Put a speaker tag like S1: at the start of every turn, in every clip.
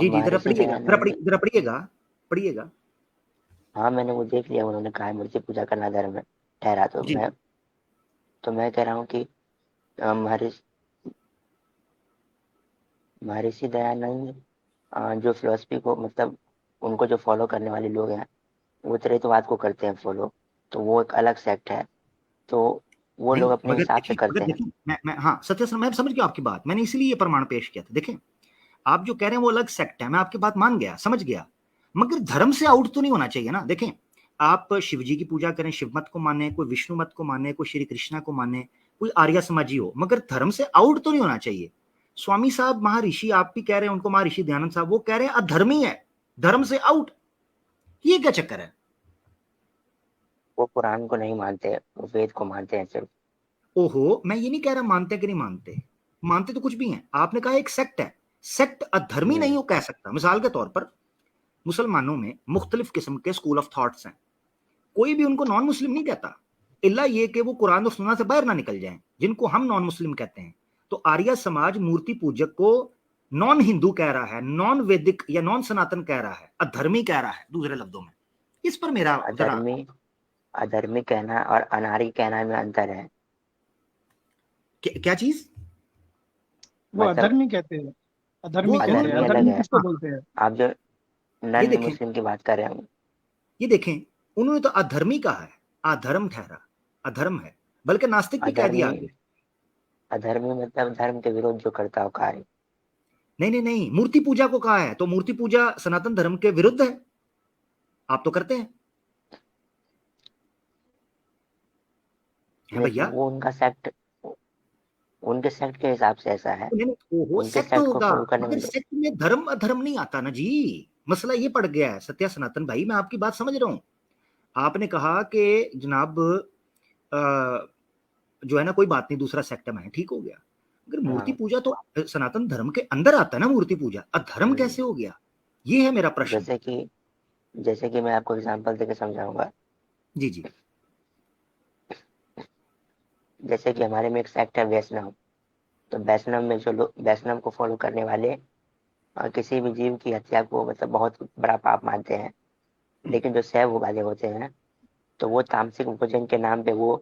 S1: जी जी, जरा
S2: महर्षि
S1: पढ़िएगा,
S2: दयानंद,
S1: जरा पढ़िएगा, पढ़िएगा।
S2: हाँ मैंने वो देख लिया, उन्होंने कहा है मूर्ति पूजा करना धर्म है ठहरा।
S1: जी
S2: तो मैं कह रहा हूँ कि महर्षि महर्षि दयानंद जो फिलोसफी को मतलब उनको जो फॉलो करने वाले लोग हैं वो त्रैतवाद को करते हैं फॉलो, तो वो एक अलग सेक्ट है, तो वो
S1: नहीं,
S2: लोग अपने हिसाब से
S1: मगर
S2: करते हैं।
S1: देखिए, मैं हाँ सत्य सर, मैं समझ गया आपकी बात, मैंने इसीलिए ये प्रमाण पेश किया था। देखें, आप जो कह रहे हैं वो अलग सेक्ट है, मैं आपकी बात मान गया, समझ गया, मगर धर्म से आउट तो नहीं होना चाहिए ना। देखें, आप शिव जी की पूजा करें, शिव मत को माने, कोई विष्णु मत को माने, कोई श्री कृष्णा को माने, कोई आर्य समाजी हो, मगर धर्म से आउट तो नहीं होना चाहिए। स्वामी साहब महर्षि आप भी कह रहे हैं उनको, महर्षि दयानंद साहब वो कह रहे हैं अधर्मी है, धर्म से आउट, ये क्या चक्कर है?
S2: वो कुरान को नहीं मानते, वो वेद को मानते हैं सिर्फ।
S1: ओहो, मैं ये नहीं कह रहा मानते कि नहीं मानते, मानते तो कुछ भी हैं। आपने कहा एक सेक्ट है, सेक्ट अधर्मी नहीं हो कह सकता। मिसाल के तौर पर मुसलमानों में मुख्तलिफ किस्म के स्कूल ऑफ थॉट्स हैं, कोई भी उनको नॉन मुस्लिम नहीं कहता, इल्ला ये कि वो कुरान और सुन्नत से बाहर ना निकल जाएं, जिनको हम नॉन मुस्लिम कहते हैं। तो आर्य समाज मूर्ति पूजक को नॉन हिंदू कह रहा है, नॉन वैदिक या नॉन सनातन कह रहा है, अधर्मी कह रहा है दूसरे लफ्जों में। इस पर मेरा जरा,
S2: अधर्मी अधर्मी कहना और अनारी कहना में अंतर है।
S1: क्या चीज?
S3: वो
S2: मतलब
S3: अधर्मी कहते हैं,
S1: वो
S3: अधर्मी कहते हैं,
S2: अधर्मी अलग
S3: अधर्मी
S2: है।
S3: किसको बोलते हैं?
S2: आप जो
S1: ये
S2: नॉन
S1: देखें,
S2: मुस्लिम की बात कर रहे हैं,
S1: ये देखें, उन्होंने तो अधर्मी कहा है, अधर्म ठहरा, अधर्म है, बल्कि नास्तिक भी कह दिया
S2: अधर्मी
S1: आगे।
S2: अधर्मी मतलब धर्म के विरोध जो करता हो कार्य।
S1: नहीं नहीं नहीं, मूर्ति पूजा को कहा है, तो मूर्ति पूजा सनातन धर्म के विरुद्ध है, आप तो करते हैं
S2: लेकिन
S1: भैया।
S2: वो उनके सेक्ट के हिसाब से ऐसा है,
S1: नहीं नहीं, वो
S2: उनके
S1: सेक्ट
S2: सेक्ट को
S1: होगा,
S2: फॉलो करने
S1: मगर
S2: वाले।
S1: सेक्ट में धर्म अधर्म नहीं आता ना जी। मसला ये पड़ गया है सत्या सनातन भाई, मैं आपकी बात समझ रहा हूं। आपने कहा कि जनाब जो है ना, कोई बात नहीं, दूसरा सेक्ट में है, ठीक हो गया, मगर मूर्ति
S2: हाँ।
S1: पूजा तो सनातन धर्म के अंदर आता है ना, मूर्ति पूजा अधर्म
S2: हम्म,
S1: कैसे हो गया? ये है मेरा प्रश्न।
S2: जैसे कि मैं आपको एग्जांपल देके समझाऊंगा।
S1: जी जी।
S2: जैसे कि हमारे में एक सेक्ट है वैष्णव, तो वैष्णव में जो लोग वैष्णव को फॉलो करने वाले किसी भी जीव की हत्या को मतलब बहुत बड़ा पाप मानते हैं। लेकिन जो शैव वाले होते हैं तो वो तामसिक भोजन के नाम पे वो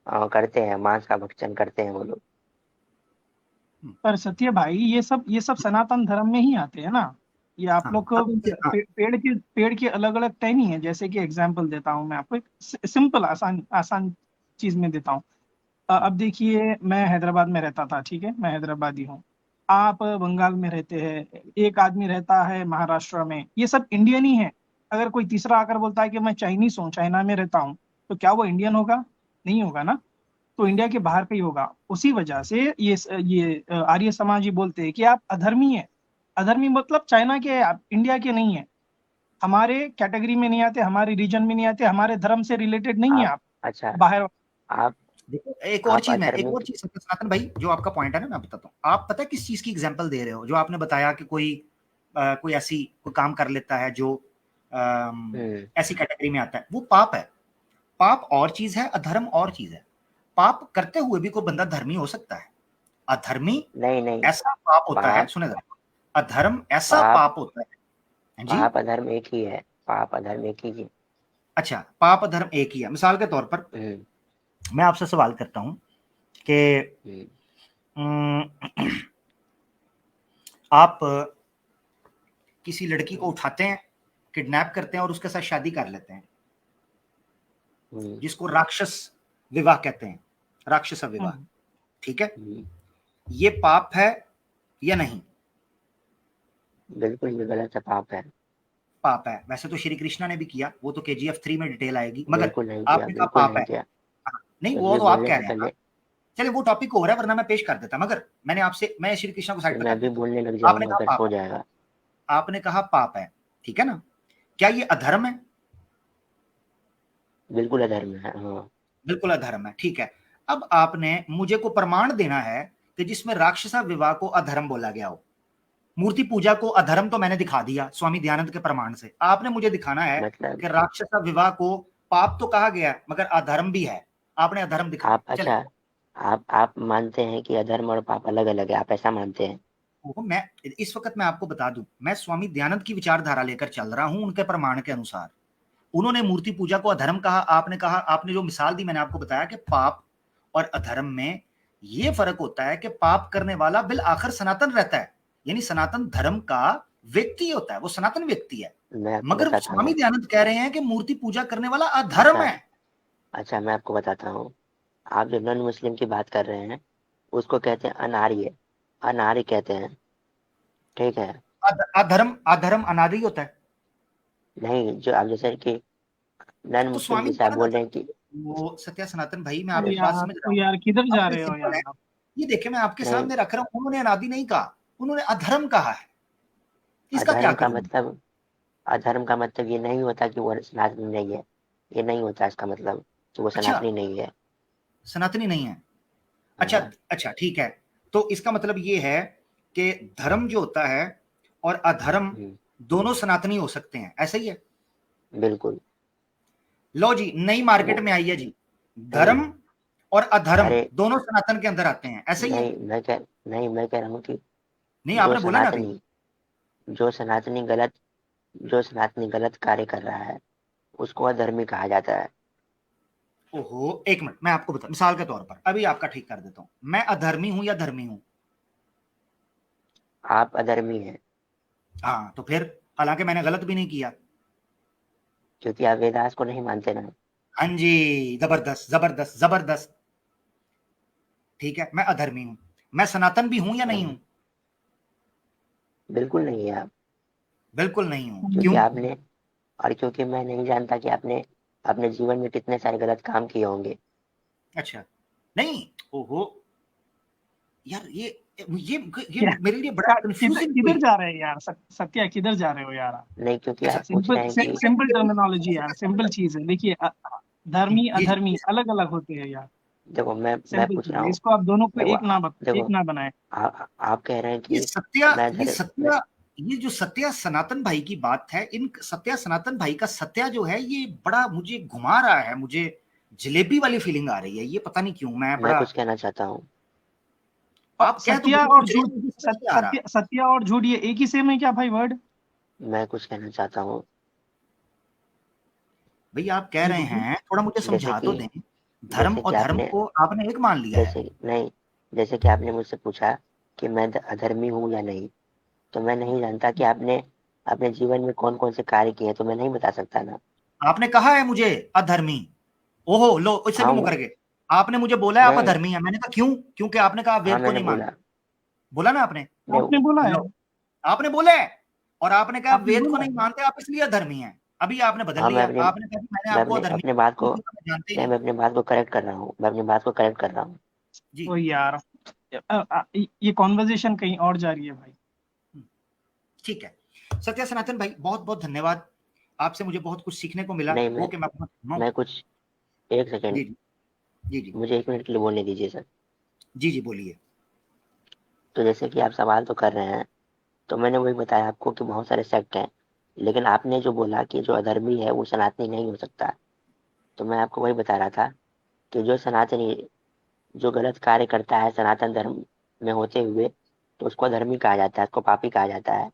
S2: करते हैं, मांस का भक्षण करते हैं वो लोग।
S3: पर सत्य भाई, ये सब सनातन धर्म में ही आते हैं ना। ये आप
S1: हाँ,
S3: लोग को
S1: अब उनसे हाँ,
S3: पेड़ के अलग अलग टाइम ही है। जैसे कि एग्जांपल देता हूँ मैं आपको, एक सिंपल आसान आसान चीज में देता हूँ। अब देखिए, मैं हैदराबाद में रहता था, ठीक है, मैं हैदराबादी हूँ। आप बंगाल में रहते हैं, एक आदमी रहता है महाराष्ट्र में, ये सब इंडियन ही है। अगर कोई तीसरा आकर बोलता है कि मैं चाइनीस हूँ, चाइना में रहता हूँ, तो क्या वो इंडियन होगा? नहीं होगा ना। तो इंडिया के बाहर का ही होगा। उसी वजह से ये आर्य समाज ही बोलते हैं कि आप अधर्मी है। अधर्मी मतलब चाइना के, आप इंडिया के नहीं है, हमारे कैटेगरी में नहीं आते, हमारे रीजन में नहीं आते, हमारे धर्म से रिलेटेड नहीं है
S2: आप
S3: आप,
S2: अच्छा
S3: बाहर।
S2: आप
S1: देखो,
S2: आप
S1: एक
S2: अधर्मी।
S1: और चीज सनातन भाई, जो आपका पॉइंट है ना, मैं बताता हूँ। आप पता है किस चीज की एग्जांपल दे रहे हो? जो आपने बताया कि कोई ऐसी कोई काम कर लेता है जो ऐसी कैटेगरी में आता है, वो पाप है। पाप और चीज है, अधर्म और चीज है। पाप करते हुए भी कोई बंदा धर्मी हो सकता है। अधर्मी
S2: नहीं नहीं,
S1: ऐसा पाप होता है,
S2: पाप
S1: सुने जरा, अधर्म ऐसा
S2: पाप
S1: पाप होता है जी।
S2: पाप अधर्म एक ही है, पाप अधर्म एक ही है।
S1: अच्छा, पाप अधर्म एक ही है। मिसाल के तौर पर
S2: हम्म,
S1: मैं आपसे सवाल करता हूं कि
S2: हम्म,
S1: आप किसी लड़की को उठाते हैं, किडनैप करते हैं और उसके साथ शादी कर लेते हैं, जिसको राक्षस विवाह कहते हैं, राक्षस विवाह,
S3: हम्म,
S1: ठीक है?
S2: हम्म,
S1: ये पाप है या नहीं?
S2: बिल्कुल ये गलत है, पाप है।
S1: पाप है। वैसे तो श्री कृष्णा ने भी किया, वो तो KGF 3 में डिटेल आएगी, मगर
S2: बिल्कुल नहीं किया,
S1: आपने कहा
S2: बिल्कुल
S1: पाप
S2: नहीं
S1: है।
S2: किया।
S1: हाँ, नहीं वो
S2: चलिए
S1: तो आप
S2: बोलने
S1: कह
S2: से
S1: रहे हैं ना।
S2: पहले
S1: चलिए वो टॉपिक हो रहा है, वरना मैं पेश कर देता, मगर मैं श्री कृष्णा को साइड
S2: फिर
S1: पे
S2: मैं
S1: कर
S2: भी
S1: देता हूँ।
S2: बोलने लग
S1: आपने
S2: जाऊंगा,
S1: कहा
S2: फिर
S1: पाप
S2: हो
S1: है,
S2: जाएगा।
S1: आपने कहा पाप है, ठीक है ना? क्या ये अधर्म है?
S2: बिल्कुल अधर्म है, हाँ।
S1: बिल्कुल अधर्म है, ठीक है। अब आपने मुझे को प्रमाण देना है कि जिसमें राक्षसा विवाह को अधर्म बोला गया हो। मूर्ति पूजा को अधर्म तो मैंने दिखा दिया स्वामी दयानंद के प्रमाण से। आपने मुझे दिखाना है
S2: मतलब
S1: कि राक्षसा विवाह को पाप तो कहा गया मगर अधर्म भी है। आपने अधर्म दिखाना
S2: आप
S1: है, चले।
S2: अच्छा आप मानते हैं कि अधर्म और पाप अलग अलग है, आप ऐसा मानते हैं?
S1: मैं इस वक्त मैं आपको बता दूं, मैं स्वामी दयानंद की विचारधारा लेकर चल रहा हूं, उनके प्रमाण के अनुसार। उन्होंने मूर्ति पूजा को अधर्म कहा, आपने जो मिसाल दी मैंने आपको बताया कि पाप और अधर्म में ये फर्क होता है कि पाप करने वाला बिल आखिर सनातन रहता है, यानी सनातन धर्म का व्यक्ति होता है, वो सनातन व्यक्ति है।
S2: मैं आपको
S1: मगर
S2: बताता
S1: स्वामी
S2: हूँ।
S1: दयानंद कह रहे हैं कि मूर्ति पूजा करने वाला अधर्म
S2: अच्छा
S1: है।
S2: अच्छा, मैं आपको बताता हूँ। आप जो नॉन मुस्लिम की बात कर रहे हैं उसको कहते हैं अनार्य, अनार्य कहते हैं, ठीक है।
S1: अधर्म अधर्म अनादि होता है।
S2: नहीं, जो आप जैसे कि नॉन
S1: तो
S2: मुस्लिम
S1: स्वामी
S2: जैसे आप
S1: दयानंद
S2: बोल रहे हैं कि
S1: वो सत्या सनातन भाई, मैं
S3: ओ
S1: आपकी बात
S3: यार,
S1: समझ रहा
S3: ओ
S1: हूँ।
S3: यार किधर जा
S1: सबसे
S3: रहे हो
S1: सिंपल
S3: यार
S1: है,
S3: आप?
S1: ये देखिए मैं आपके
S2: नहीं,
S1: सामने रख रहा हूँ, उन्होंने अनादि नहीं कहा, उन्होंने अधर्म कहा है। इसका क्या
S2: अधर्म का
S1: करूं?
S2: मतलब, अधर्म का मतलब ये नहीं होता कि वो सनातनी नहीं है, ये नहीं होता इसका मतलब कि वो
S1: अच्छा,
S2: सनातनी नहीं है।
S1: सनातनी नहीं है। अच्छा
S2: हाँ,
S1: अच्छा, ठीक है। तो इसका मतलब ये है कि धर्म जो होता है और अधर्म दोनों सनातनी हो सकते हैं, ऐसा ही है?
S2: बिल्कुल।
S1: लो जी, नई मार्केट
S2: वो
S1: में आई है जी,
S2: नहीं,
S1: धर्म और अधर्म
S2: अरे
S1: दोनों सनातन के अंदर आते हैं, ऐसा ही है?
S2: मैं कह रहा हूँ कि
S1: नहीं,
S2: जो
S1: आपने बोला ना अभी।
S2: सनातनी जो सनातनी गलत जो सनातनी गलत कार्य कर रहा है उसको अधर्मी कहा जाता है।
S1: ओहो, एक मिनट, मैं आपको बता, मिसाल के तौर पर अभी आपका ठीक कर देता हूं, मैं अधर्मी हूं या धर्मी हूं?
S2: आप अधर्मी हैं
S1: हाँ, तो फिर हालांकि मैंने गलत भी नहीं किया।
S2: क्योंकि आप वेदास को नहीं मानते ना।
S1: हाँ जी, जबरदस्त जबरदस्त जबरदस्त। ठीक है, मैं अधर्मी हूं, मैं सनातन भी हूं या नहीं हूं?
S2: बिल्कुल नहीं है आप,
S1: बिल्कुल नहीं हूं,
S2: क्योंकि
S1: क्यों?
S2: आपने और क्योंकि मैं नहीं जानता कि आपने अपने जीवन में कितने सारे गलत काम किए होंगे।
S1: अच्छा, नहीं, ओहो, यार ये
S3: क्या
S1: मेरे लिए बड़ा
S3: किधर
S1: कंफ्यूजिंग
S3: किधर
S1: हुई।
S3: जा रहे हैं यार? सत्या किधर जा रहे हो यार आप?
S2: नहीं, क्योंकि
S1: अच्छा,
S2: आप पूछ रहे हैं कि
S3: सिंपल टर्मिनोलॉजी यार, सिंपल चीज है। देखिए धर्मी
S1: जी जी,
S3: अधर्मी अलग अलग होते हैं यार,
S2: देखो मैं
S3: सिंपल
S2: पूछ
S3: चीज
S2: रहा
S3: है।
S2: हूँ।
S3: इसको आप दोनों को
S2: देखो
S3: एक
S2: देखो
S3: ना बनाए।
S2: आप कह रहे हैं
S1: ये
S2: कि
S1: सत्या
S2: मैं
S1: ये
S2: धर्म मैं,
S1: सत्या ये जो सत्या सनातन भाई की बात है, इन सत्या सनातन भाई का सत्या जो है, ये बड़ा मुझे घुमा रहा है, मुझे जलेबी वाली फीलिंग आ रही है, ये पता नहीं क्यों, मैं
S2: मैं
S1: बड़ा,
S2: कुछ कहना चाहता हूँ।
S1: आप कह तो
S3: सत्या
S1: बहुत
S3: और
S1: कुछ रहे
S3: झूठ,
S1: हैं, मुझे समझ नहीं आ रहा।
S3: सत्या और झूठ ये एक ही सेम है क्या भाई वर्ड?
S2: मैं कुछ कहना चाहता हूँ।
S1: भैया आप कह
S3: जी
S1: रहे
S3: बोलिए।
S1: हैं, थोड़ा मुझे
S2: जैसे
S1: समझा तो
S2: कि
S1: दें। धर्म
S2: जैसे
S1: और
S2: कि
S1: धर्म
S2: आपने
S1: को आपने एक मान लिया है।
S2: जैसे नहीं जैसे कि आपने मुझसे पूछा कि मैं अधर्मी हूँ या नहीं, तो मैं नहीं जानता कि आपने अपने जीवन में कौन कौन से कार्य किए हैं, तो मैं नहीं बता सकता ना।
S1: आपने कहा है मुझे अधर्मी, ओहो लो, इससे भी
S2: हाँ
S1: मुकर गए। आपने मुझे बोला है आप
S2: नहीं,
S1: अधर्मी हैं, मैंने कहा क्यों? क्योंकि आपने कहा आप
S2: हाँ
S1: वेद को
S2: मैंने
S1: नहीं
S2: बोला।
S1: मानते। बोला ना आपने?
S2: नहीं,
S3: आपने बोला है,
S1: लो, आपने बोला है, और आपने कहा आप
S3: आपने
S1: वेद को
S3: बोला
S1: नहीं
S3: है।
S1: मानते, आप इसलिए अधर्मी हैं। अभी आपने बदल
S2: हाँ
S1: लिया, आपने कहा कि मैंने
S2: मैं
S1: आपको
S2: अपने
S1: अधर्मी
S2: अपने बात को
S1: जानते ही
S2: नहीं
S1: नहीं।
S2: मैं अपनी बात को करेक्ट कर रहा हूँ, मैं अपनी बात को करेक्ट कर रहा हूँ।
S1: जी,
S3: ओ यार ये कॉन्वर्जेशन कहीं और जा रही है भाई।
S1: ठीक है। सत्या सनातन भाई, बहुत बहुत धन्यवाद, आपसे मुझे बहुत कुछ सीखने को मिला,
S2: नहीं,
S1: ओके, मैं बहुत,
S2: मैं कुछ एक
S1: जी
S2: सेकंड,
S1: जी जी जी
S2: मुझे 1 मिनट के लिए बोलने दीजिए सर।
S1: जी जी, बोलिए।
S2: तो जैसे कि आप सवाल तो कर रहे हैं, तो मैंने वही बताया आपको कि बहुत सारे सेक्ट हैं, लेकिन आपने जो बोला कि जो अधर्मी है वो सनातनी नहीं हो सकता, तो मैं आपको वही बता रहा था कि जो सनातनी जो गलत कार्य करता है सनातन धर्म में होते हुए, तो उसको अधर्मी कहा जाता है, उसको पापी कहा जाता है।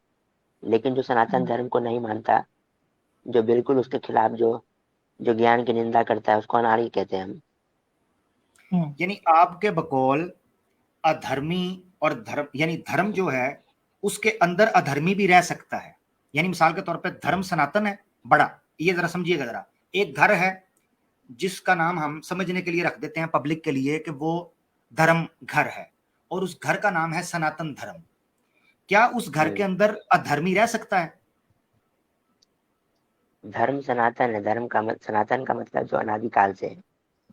S2: लेकिन जो सनातन धर्म को नहीं मानता, जो बिल्कुल उसके खिलाफ जो जो ज्ञान की निंदा करता है, उसको अनार्य कहते हैं हम।
S1: यानी आपके बकौल अधर्मी और धर्म, यानी धर्म जो है उसके अंदर अधर्मी भी रह सकता है। यानी मिसाल के तौर पे धर्म सनातन है बड़ा, ये जरा समझिएगा जरा, एक घर है जिसका नाम हम समझने के लिए रख देते हैं पब्लिक के लिए कि वो धर्म घर है, और उस घर का नाम है सनातन धर्म। क्या उस घर के अंदर अधर्मी रह सकता है?
S2: धर्म सनातन है, सनातन का मतलब जो अनादिकाल से है,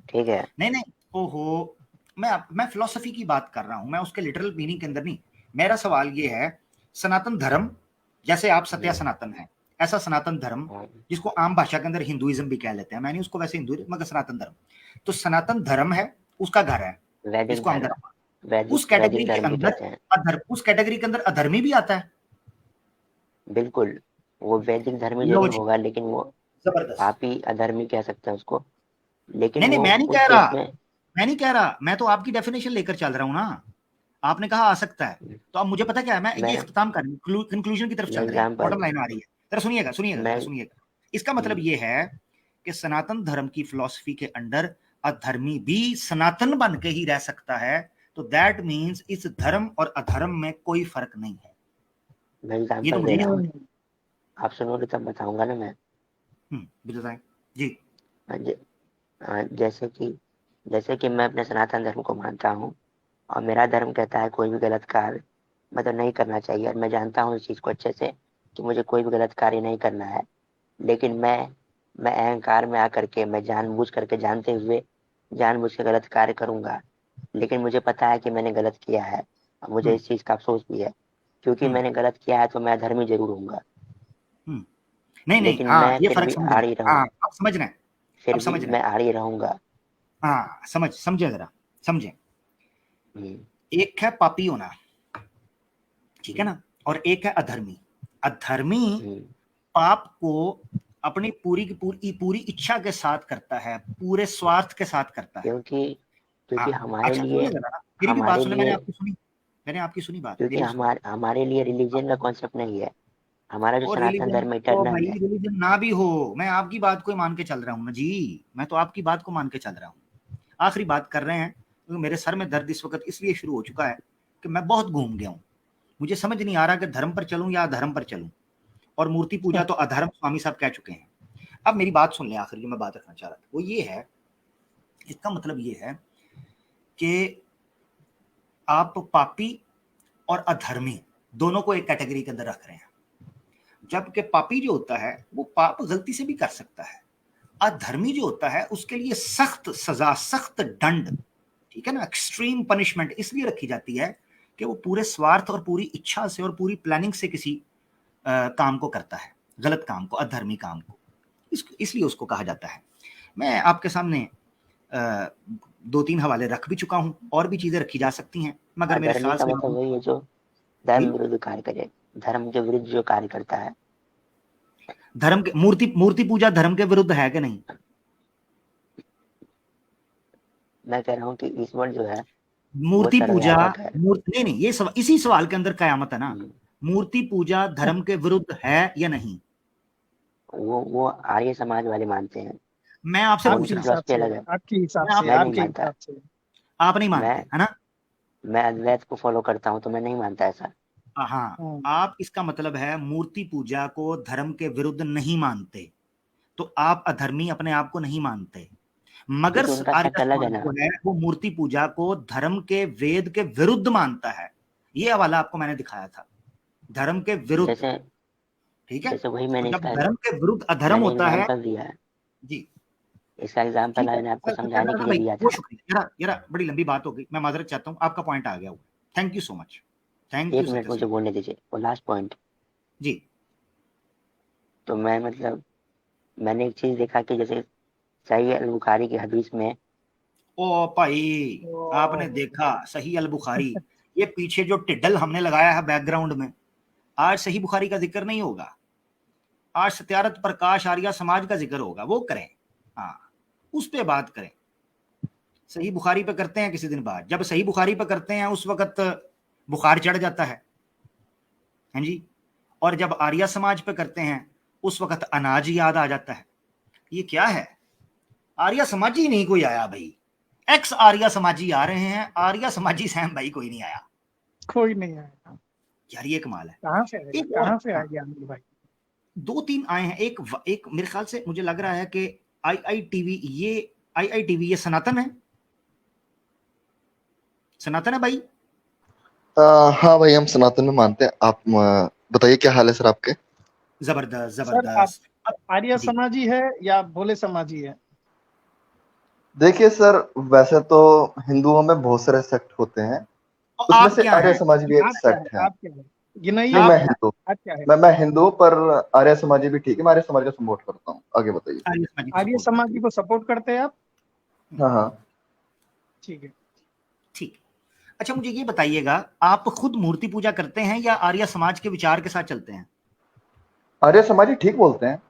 S2: ठीक है।
S1: नहीं नहीं, ओहो, मैं फिलोसफी की बात कर रहा हूं, मैं उसके लिटरल मीनिंग के अंदर नहीं। मेरा सवाल ये है, सनातन धर्म, जैसे आप सत्या सनातन है, ऐसा सनातन धर्म जिसको आम भाषा के अंदर हिंदुइज्म भी कह लेते हैं, मैं नहीं उसको वैसे हिंदू मगर सनातन धर्म, तो सनातन धर्म है, उसका घर है
S2: वैदिक
S1: जिसको हम
S2: धर्म,
S1: धर्म, उस कैटेगरी
S2: वैदिक
S1: के
S2: धर्म भी
S1: अंदर
S2: कहते हैं।
S1: उस कैटेगरी के अंदर अधर्मी भी आता है?
S2: बिल्कुल, वो वैदिक धर्मी
S1: लो
S2: जरूर
S1: जी,
S2: होगा, लेकिन वो
S1: जबरदस्त।
S2: पापी अधर्मी कह सकते हैं उसको, लेकिन
S1: नहीं नहीं,
S2: वो
S1: मैं नहीं
S2: उस
S1: कह रहा,
S2: केस में
S1: मैं नहीं कह रहा, मैं तो आपकी डेफिनेशन लेकर चल रहा हूं ना। आपने कहा आ सकता है, तो अब मुझे पता क्या है, मैं ये
S2: मैं
S1: इख्तिताम कर कंक्लूजन की तरफ चल रहे हैं,
S2: एग्जाम्पल
S1: बॉटम लाइन आ रही है। जरा सुनिएगा सुनिएगा
S2: मैं
S1: जरा सुनिएगा। इसका मतलब ये है कि सनातन धर्म की फिलॉसफी के अंडर अधर्मी भी सनातन बन के ही रह सकता है, तो दैट मीन्स इस धर्म और अधर्म में कोई फर्क नहीं है।
S2: मैं
S1: ये तो
S2: एग्जाम्पल
S1: मुझे
S2: दे रहा
S1: नहीं
S2: हूँ, आप सुनोगे तब बताऊंगा ना मैं।
S1: बताएं जी।
S2: जैसे कि मैं अपने सनातन धर्म को मानता हूँ और मेरा धर्म कहता है कोई भी गलत कार्य मतलब नहीं करना चाहिए, और मैं जानता हूँ इस चीज़ को अच्छे से कि मुझे कोई भी गलत कार्य नहीं करना है, लेकिन मैं अहंकार में आकर के मैं जानबूझ करके जानते हुए जानबूझ के गलत कार्य करूँगा, लेकिन मुझे पता है कि मैंने गलत किया है और मुझे इस चीज़ का अफसोस भी है, क्योंकि मैंने गलत किया है तो मैं अधर्मी जरूर हूँगा,
S1: नहीं नहीं,
S2: लेकिन
S1: हाँ
S2: मैं
S1: ये
S2: फिर
S1: फर्क
S2: भी
S1: समझ रहे
S2: आड़ी
S1: हैं, हाँ
S2: रहूँ,
S1: अब समझ रहे हैं,
S2: फिर
S1: अब
S2: भी
S1: समझ रहे
S2: मैं
S1: हैं,
S2: आड़ी रहूँगा।
S1: हाँ समझे जरा समझे।
S2: हम्म,
S1: एक है पापी होना, ठीक है ना, और एक है अधर्मी। अधर्मी
S2: हम्म,
S1: पाप को अपनी पूरी की पूरी इच्छा के साथ करता है, पूरे स्वार्थ के साथ करता है।
S2: क्योंकि
S1: हाँ
S2: हमारे
S1: अच्छा
S2: लिए
S1: सुनिए जरा ना, मेरी भी बात
S2: हमारे
S1: सुने,
S2: लिए
S1: मैंने आपकी सुनी बात,
S2: क्योंकि
S1: मेरी भी सुनी।
S2: हमारे लिए रिलीजन का कॉन्सेप्ट नहीं है, हमारा जो
S1: और
S2: सनातन
S1: रिलीजन
S2: धर्म
S1: तो
S2: इटर्नल
S1: भाई
S2: है।
S1: रिलीजन ना भी हो, मैं आपकी बात को ही मान के चल रहा हूँ ना जी, मैं तो आपकी बात को मान के चल रहा हूँ। आखिरी बात कर रहे हैं, क्योंकि मेरे सर में दर्द इस वक्त इसलिए शुरू हो चुका है कि मैं बहुत घूम गया हूँ, मुझे समझ नहीं आ रहा कि धर्म पर चलूं या अधर्म पर चलूं, और मूर्ति पूजा तो अधर्म स्वामी साहब कह चुके हैं। अब मेरी बात सुन लें, आखिर जो मैं बात रखना चाह रहा था वो ये है, इसका मतलब ये है कि आप पापी और अधर्मी दोनों को एक कैटेगरी के अंदर रख रहे हैं, जबकि पापी जो होता है वो पाप गलती से भी कर सकता है, अधर्मी जो होता है उसके लिए सख्त सजा, सख्त दंड, ठीक है ना, एक्सट्रीम पनिशमेंट इसलिए रखी जाती है कि वो पूरे स्वार्थ और पूरी इच्छा से और पूरी प्लानिंग से किसी काम को करता है, गलत काम को, अधर्मी काम को, इसलिए उसको कहा जाता है। मैं आपके सामने 2-3 हवाले रख भी चुका हूं, और भी चीजें रखी जा सकती हैं, मगर मेरे
S2: अधर्मी
S1: ख्याल
S2: का
S1: से
S2: मतलब वही है जो
S1: जी,
S2: धर्म विरुद्ध कार्य करे, धर्म के विरुद्ध जो कार्य करता है।
S1: धर्म के मूर्ति पूजा धर्म के विरुद्ध है कि नहीं?
S2: मैं कह रहा हूँ कि ईश्वर जो है वो
S1: मूर्ति पूजा
S2: सर्वव्यापक है।
S1: नहीं नहीं, इसी सवाल के अंदर कयामत है ना।
S2: हम्म,
S1: मूर्ति पूजा धर्म के विरुद्ध है या नहीं?
S2: वो आर्य समाज वाले मानते हैं,
S1: मैं आपसे
S2: आपकी
S3: आपके
S1: पूछ रहा हूँ,
S3: हिसाब
S2: फिलॉसफी
S3: से,
S2: अलग है।
S3: आपके हिसाब
S1: मैं
S3: से,
S1: आपसे
S2: मैं नहीं
S1: पूछ
S3: आपके
S1: रहा हूँ,
S2: मानता,
S3: हिसाब से।
S1: आप नहीं मानते
S2: मैं
S1: है ना?
S2: मैं अद्वैत को फॉलो करता हूँ तो मैं नहीं मानता ऐसा।
S1: हाँ,
S3: हम्म,
S1: आप, इसका मतलब है मूर्ति पूजा को धर्म के विरुद्ध नहीं मानते, तो आप अधर्मी अपने आप को नहीं मानते, मगर
S2: क्योंकि उनका
S1: आर्य
S2: सेक्ट अलग है
S1: समाज
S2: ना।
S1: जो है वो मूर्ति पूजा को धर्म के वेद के विरुद्ध मानता है। ये हवाला आपको मैंने दिखाया था, धर्म के विरुद्ध,
S2: जैसे
S1: ठीक है।
S2: जैसे वही
S1: तो
S2: मैंने
S1: जब
S2: इसका
S1: धर्म के विरुद्ध अधर्म
S2: मैंने
S1: होता है
S2: एग्जाम्पल दिया है,
S1: जी,
S2: इसका एग्जाम्पल
S1: ठीक है
S2: मैंने आपको समझाने के
S1: दादा
S2: लिए
S1: भाई,
S2: दिया
S1: वो
S2: था।
S1: शुक्रिया, जरा बड़ी लंबी बात हो गई, मैं माजरत चाहता हूँ, आपका पॉइंट आ गया हुआ, thank you so much, thank you
S2: एक मिनट
S1: सत्य
S2: मुझे
S1: सिंह
S2: बोलने दीजिए, वो लास्ट पॉइंट।
S1: जी।
S2: तो मैं मैंने एक चीज देखा कि जैसे सही अल बुखारी की हदीस में
S1: ओ भाई, आपने
S3: तो
S1: देखा सही अल बुखारी, ये पीछे जो टिड्डल हमने लगाया है बैकग्राउंड में, आज सही बुखारी का जिक्र नहीं होगा, आज सत्यारथ प्रकाश आर्या समाज का जिक्र होगा, वो करें, हाँ उस पे बात करें। सही बुखारी पे करते हैं किसी दिन बाद, जब सही बुखारी पे करते हैं उस वक्त बुखार चढ़ जाता है, हाँ जी, और जब आर्या समाज पे करते हैं उस वक्त अनाज याद आ जाता है। ये क्या है, आर्या समाजी नहीं कोई आया भाई, एक्स आर्या समाजी आ रहे हैं, आर्या समाजी सैम भाई कोई नहीं आया,
S3: कोई नहीं आएगा।
S1: यार ये कमाल है।
S3: कहाँ से आएगा,
S1: एक और,
S3: कहाँ से आ
S1: हाँ,
S3: गया अनिल भाई?
S1: 2-3 आए हैं, एक मेरे ख्याल से मुझे लग रहा है कि आईआईटीवी, ये आईआईटीवी ये सनातन है, सनातन है भाई?
S4: हाँ भाई, हम सनातन में मानते हैं। आप बताइए क्या हाल है सर आपके?
S1: जबरदस्त
S3: सर आप
S1: जबरदस्त
S3: आर्य
S1: जी।
S3: समाजी है या भोले समाजी है?
S4: देखिए सर, वैसे तो हिंदुओं में बहुत सारे सेक्ट होते हैं,
S1: और
S4: उसमें
S1: आप
S4: से
S1: क्या
S4: आर्य
S1: हैं?
S4: समाज भी एक
S3: आप क्या है,
S4: सेक्ट है।
S3: आप क्या है? गिनाइए,
S4: नहीं,
S1: आप
S4: मैं
S1: क्या
S4: हिंदू,
S3: आप क्या है?
S4: मैं हिंदू, पर आर्य समाजी भी ठीक है, मैं आर्य समाज का सपोर्ट करता हूँ। आगे बताइए।
S1: आर्य समाजी को
S3: आर्य
S1: सपोर्ट करते
S3: समाजी को सपोर्ट करते हैं आप?
S1: हैं?
S4: हाँ हाँ,
S3: ठीक है।
S1: ठीक। अच्छा मुझे ये बताइएगा, आप खुद मूर्ति पूजा करते हैं या आर्य समाज के विचार के साथ चलते हैं?
S4: आर्य समाजी ठीक बोलते हैं।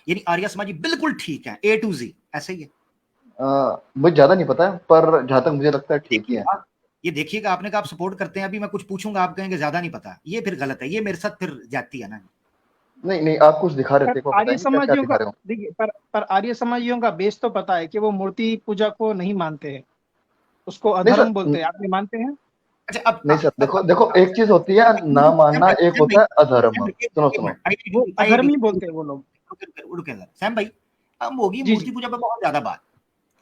S1: यानी आर्य समाजी बिल्कुल ठीक है, A to Z ऐसे ही है?
S4: मुझे ज्यादा नहीं पता है, पर जहां तक मुझे लगता है ठीक ही
S1: देखिए
S4: है।
S1: ये देखिएगा, आपने कहा आप सपोर्ट करते हैं, अभी मैं कुछ पूछूंगा आप कहेंगे ज्यादा नहीं पता, ये फिर गलत है, ये मेरे साथ फिर जाती है ना।
S4: नहीं नहीं, आप कुछ दिखा रहे थे, को
S3: आर्य
S4: बताएंगे क्या क्या
S3: समाजियों
S4: दिखा
S3: का
S4: रहे हो?
S3: देखिए, पर आर्य समाजियों का बेस तो पता है कि वो मूर्ति पूजा को नहीं मानते हैं, उसको
S4: नहीं
S3: अधर्म
S4: सर,
S3: बोलते हैं। आप ये मानते हैं?
S1: अच्छा
S4: नहीं सर, देखो देखो, एक चीज होती है ना मानना, एक होता है अधर्म। सुनो सुनो,
S3: वो अधर्म ही बोलते हैं वो लोग।
S1: रुके जरा सैम भाई, अब होगी
S3: जी
S1: मूर्ति
S3: जी
S1: पूजा पे बहुत ज्यादा बात।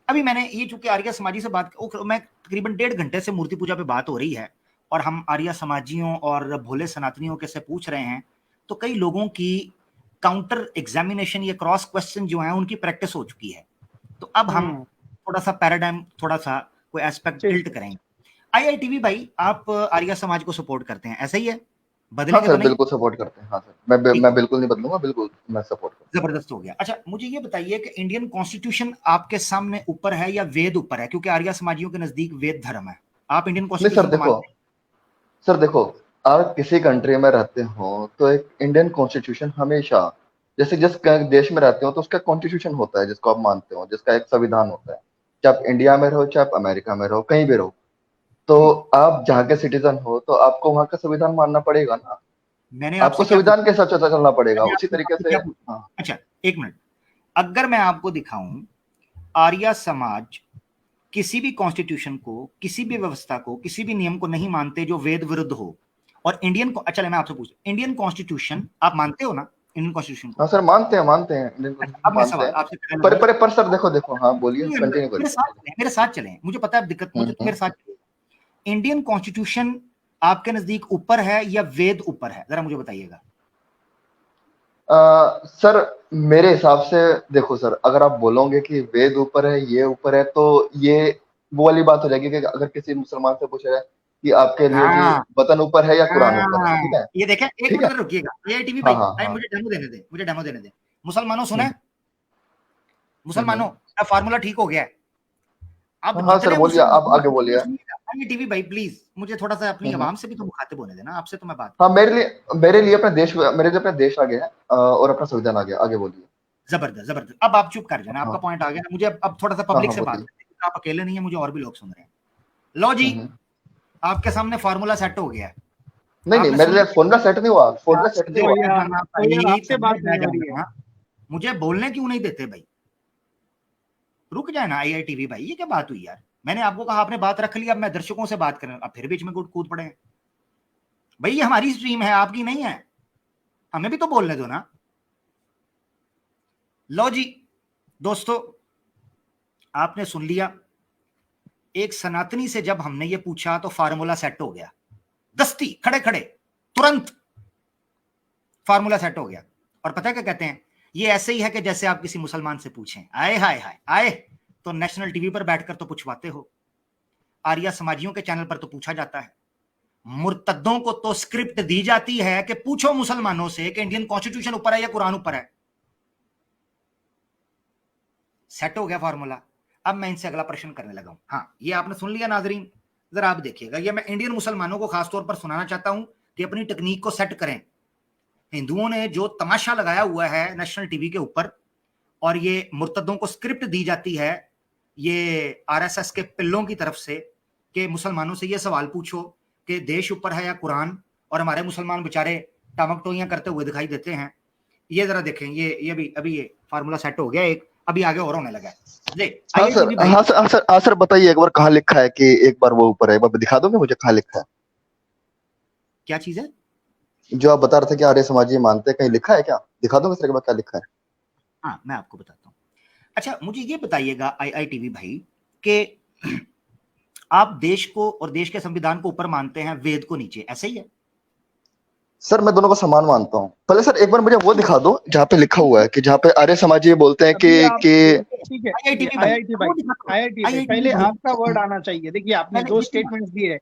S1: अभी मैंने ये चूंकि आर्य समाजी से बात, मैं तकरीबन 1.5 घंटे से मूर्ति पूजा पे बात हो रही है और हम आर्य समाजियों और भोले सनातनियों के से पूछ रहे हैं, तो कई लोगों की काउंटर एग्जामिनेशन या क्रॉस क्वेश्चन जो है उनकी प्रैक्टिस हो चुकी है। तो अब हम थोड़ा सा पैराडाइम, थोड़ा सा कोई एस्पेक्ट
S3: ठीक।
S1: टिल्ट करेंगे। आईआईटीवी भाई, आप आर्य समाज को सपोर्ट करते हैं, ऐसा ही है?
S4: हाँ
S1: बदलेंगे
S4: सर,
S1: तो नहीं?
S4: बिल्कुल सपोर्ट करते हैं। हाँ सर,
S1: ठीक
S4: मैं
S1: है,
S4: बिल्कुल नहीं बदलूंगा, बिल्कुल मैं सपोर्ट करता
S1: जबरदस्त हो गया। अच्छा, मुझे ये बताइए कि इंडियन कॉन्स्टिट्यूशन आपके सामने ऊपर है या वेद ऊपर है? क्योंकि आर्य समाजियों के नजदीक वेद धर्म है। आप इंडियन
S4: हूँ। नहीं सर
S1: कॉन्स्टिट्यूशन को
S4: देखो,
S1: मानते हैं?
S4: सर देखो, आप किसी कंट्री में रहते हो तो एक इंडियन कॉन्स्टिट्यूशन हमेशा, जैसे जिस देश में रहते हो तो उसका कॉन्स्टिट्यूशन होता है जिसको आप मानते हो, जिसका एक संविधान होता है। चाहे आप इंडिया में रहो, चाहे आप अमेरिका में रहो, कहीं भी रहो, तो आप जहाँ के सिटीजन हो तो आपको वहाँ का संविधान मानना पड़ेगा ना।
S1: मैंने
S4: आपको
S1: आपसे क्या
S4: संविधान
S1: पूछा?
S4: के हिसाब से चलना पड़ेगा,
S1: मैंने
S4: उसी तरीके
S1: आपसे
S4: से।
S1: क्या पूछा?
S4: हाँ
S1: अच्छा, एक मिनट, अगर मैं आपको दिखाऊं आर्य समाज किसी भी कॉन्स्टिट्यूशन को, किसी भी व्यवस्था को, किसी भी नियम को नहीं मानते जो वेद विरुद्ध हो, और इंडियन को, अच्छा मैं आपसे पूछूं, इंडियन कॉन्स्टिट्यूशन आप मानते हो ना? इंडियन कॉन्स्टिट्यूशन को?
S4: हाँ सर, मानते हैं इंडियन कॉन्स्टिट्यूशन
S1: अब मैं
S4: मानते
S1: सवाल
S4: हैं।
S1: आपसे करने लगा हूं।
S4: पर सर देखो देखो, हाँ बोलिए,
S1: सुनिए,
S4: कंटिन्यू
S1: मेरे
S4: करिए।
S1: साथ चलें, मेरे साथ चलें, मुझे पता है दिक्कत, मुझे तो मेरे साथ चलें। इंडियन कॉन्स्टिट्यूशन आपके नजदीक ऊपर है या वेद ऊपर है, जरा मुझे बताइएगा।
S4: सर मेरे हिसाब से देखो सर, अगर आप बोलोगे कि वेद ऊपर है, ये ऊपर है, तो ये वो वाली बात हो जाएगी कि अगर किसी मुसलमान से पूछा जाए कि आपके लिए जी
S1: हाँ
S4: वतन ऊपर है या कुरान ऊपर है,
S1: हाँ,
S4: ठीक है?
S1: ये देखें, एक
S4: ठीक
S1: मिनट
S4: है।
S1: जरा रुकिएगा आईआईटीवी
S4: हाँ
S1: भाई,
S4: हाँ हाँ।
S1: मुझे डेमो देने दे, मुझे डेमो देने दे। मुसलमानों सुना
S4: हम्म,
S1: है? मुसलमानों, अब फार्मूला ठीक हो गया है। अब
S4: हाँ सर
S1: जितने
S4: बोलिए, आप
S1: मुसलमान,
S4: आगे बोलिए।
S1: आईआईटीवी भाई प्लीज मुझे थोड़ा सा अपनी
S4: हम्म।
S1: आवाम से भी तो मुखातिब होने देना, आपसे तो मैं बात।
S4: हाँ, मेरे लिए अपना देश आ गया और अपना संविधान आ गया, आगे बोलिए।
S1: जबरदस्त जबरदस्त, अब आप चुप कर जाना, आपका
S4: हाँ
S1: पॉइंट आ गया। मुझे अब थोड़ा सा
S4: हाँ
S1: पब्लिक
S4: हाँ
S1: से बात
S4: बोलिए।
S1: करते हैं, आप अकेले नहीं है, मुझे और भी लोग सुन रहे हैं। लो जी,
S4: हम्म।
S1: आपके सामने फार्मूला सेट हो गया है।
S4: नहीं नहीं,
S1: आपने
S4: मेरे
S1: सुन
S4: लिए फॉर्मूला सेट नहीं हुआ, फॉर्मूला सेट नहीं
S3: तो
S4: हुआ।
S3: यार, तो यार आपसे बात नहीं हो रही है।
S1: मुझे बोलने क्यों नहीं देते भाई? रुक जाए ना आईआईटीवी भाई, ये क्या बात हुई यार? मैंने आपको कहा, आपने बात रख ली, अब मैं दर्शकों से बात करें, अब फिर बीच में कूद पड़े हैं भाई। ये हमारी स्ट्रीम है, आपकी नहीं है, हमें भी तो बोलने दो ना। लो जी दोस्तों, आपने सुन लिया, एक सनातनी से जब हमने ये पूछा तो फार्मूला सेट हो गया, दस्ती खड़े खड़े तुरंत फार्मूला सेट हो गया। और पता है क्या कहते हैं? ये ऐसे ही है कि जैसे आप किसी मुसलमान से पूछें, आए हाय हाय आए तो नेशनल टीवी पर बैठकर तो पूछवाते हो, आर्या समाजियों के चैनल पर तो पूछा जाता है, मुर्तद्दों को तो स्क्रिप्ट दी जाती है कि पूछो मुसलमानों से कि इंडियन कॉन्स्टिट्यूशन ऊपर है या कुरान ऊपर है। सेट हो गया फार्मूला। अब मैं इनसे अगला प्रश्न करने लगा हूं। हाँ, ये आपने सुन लिया नाजरीन, जरा आप देखिएगा, ये मैं इंडियन मुसलमानों को खासतौर पर सुनाना चाहता हूं कि अपनी तकनीक को सेट करें। हिंदुओं ने जो तमाशा लगाया हुआ है नेशनल टीवी के ऊपर, और ये मुर्तदों को स्क्रिप्ट दी जाती है ये आरएसएस के पिल्लों की तरफ से कि मुसलमानों से ये सवाल पूछो कि देश ऊपर है या कुरान, और हमारे मुसलमान बेचारे टामकटोइयां करते हुए दिखाई देते हैं। ये जरा देखें, ये अभी ये फार्मूला सेट हो गया, एक अभी आगे और होने लगा है।
S4: हाँ सर, हाँ सर बताइए, एक बार कहाँ लिखा है कि एक बार वो ऊपर है? एक बार दिखा दोगे मुझे कहाँ लिखा है?
S1: क्या चीज है
S4: जो आप बता रहे थे कि आर्य समाजी मानते हैं, कहीं लिखा है क्या? दिखा दोगे सर एक बार क्या लिखा है?
S1: हाँ, मैं आपको बताता हूँ। अच्छा, मुझे ये बताइएगा आईआईटीवी भाई कि आप देश को और देश के संविधान को ऊपर मानते हैं, वेद को नीचे, ऐसे ही है?
S4: सर मैं दोनों को समान मानता हूँ। पहले सर एक बार मुझे वो दिखा दो जहाँ पे लिखा हुआ है कि जहाँ पे आर्य समाजी ये बोलते हैं कि
S3: ठीक है,
S1: आईआईटीवी
S3: आईआईटी पहले आपका वर्ड आना चाहिए। देखिए, आपने दो स्टेटमेंट्स दिए,